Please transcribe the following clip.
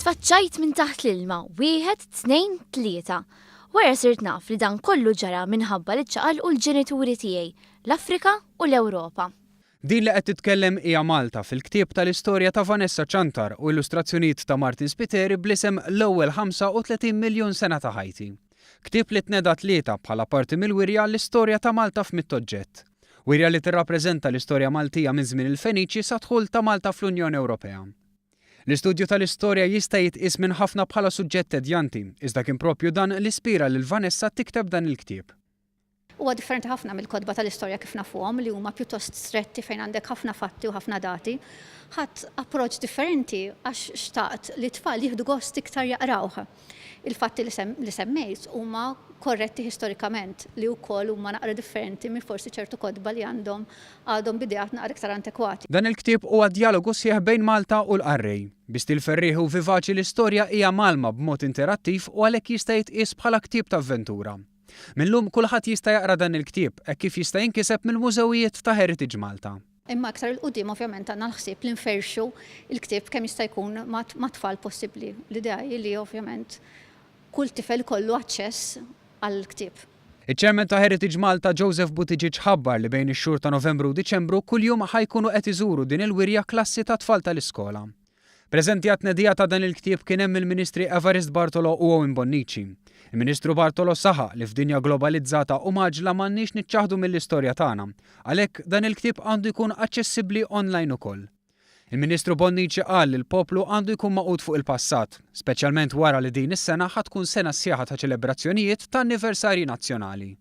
Tfaċċajt minn taħt l-ilma, 1, 2, 3. Wara sirt naf li dan kollu ġara minħabba li ċaqalqu l-ġenituri tiegħi, l-Afrika u l-Ewropa. Din li qed titkellem hija Malta fil-ktieb tal-istorja ta' Vanessa Ċantar u illustrazzjonijiet ta' Martin Spiteri blisem l-ewwel 35 miljun sena ta' ħajti. Ktieb li tneda tlieta bħala parti mill-wirja l-istorja ta' Malta f'Mittoġġett. Wirja li tirrappreżenta l-istorja Maltija minn żmien il-Feniċi sa dħul ta' Malta fl-Unjoni Ewropea. L-istudju tal-istorja jista' jitqies minn ħafna bħala suġġett tedjanti, iżda kien proprju dan li spira lil Vanessa tikteb dan il-ktieb. Huwa differenti ħafna mill-kodba tal-istorja kif nafuhom li huma pjuttost stretti fejn għandek ħafna fatti u ħafna dati. Ħadd approċċ differenti għax xtaqt li tfal jieħdu gost iktar jaqrawha. Il-fatti li semmejt huma korretti historikament li wkoll huma naqra differenti minn forsi ċertu kodba li għadhom bidejat naqra iktar antekwati. Dan il-ktieb huwa dijalogu sieħ bejn Malta u l-Qarrej. Bistil ferrieħ u vivaċi l-istorja hija malma b'mod interattiv u għalhekk jista' jitqies bħala ktieb ta' avventura. Minlum kulħadd jista' jaqra dan il-ktieb hekk kif jista' jinkiseb mill-mużewijiet ta' Heritage Malta. Imma aktar il-qudiem ovvjament għandna l-ħsieb li nferxu il-ktieb kemm jista' jkun ma' tfal possibbli. L-idea li ovvjament kull tifel kollu aċċess għall-ktieb. Iċ-ċermen ta' Heritage Malta Joseph Buttigieg ħabbar li bejn ix-xhur ta' Novembru u Diċembru kuljum ħajkunu qed iżuru din il-wirja klassi ta' tfal tal-iskola. Preżenti għat-tnedija ta' dan il-ktieb kien hemm il-Ministri Evarist Bartolo u Owen Bonnici. Il-Ministru Bartolo saħaq li f'dinja globalizzata u maġla m'għandniex niċċaħdu mill-istorja tagħna, għalhekk dan il-ktieb għandu jkun aċċessibbli online ukoll. Il-Ministru Bonnici qal li l-poplu għandu jkun maqud fuq il-passat, speċjalment wara li din is-sena ħadd tkun sena sħiħa ta' ċelebrazzjonijiet ta' anniversarji nazzjonali.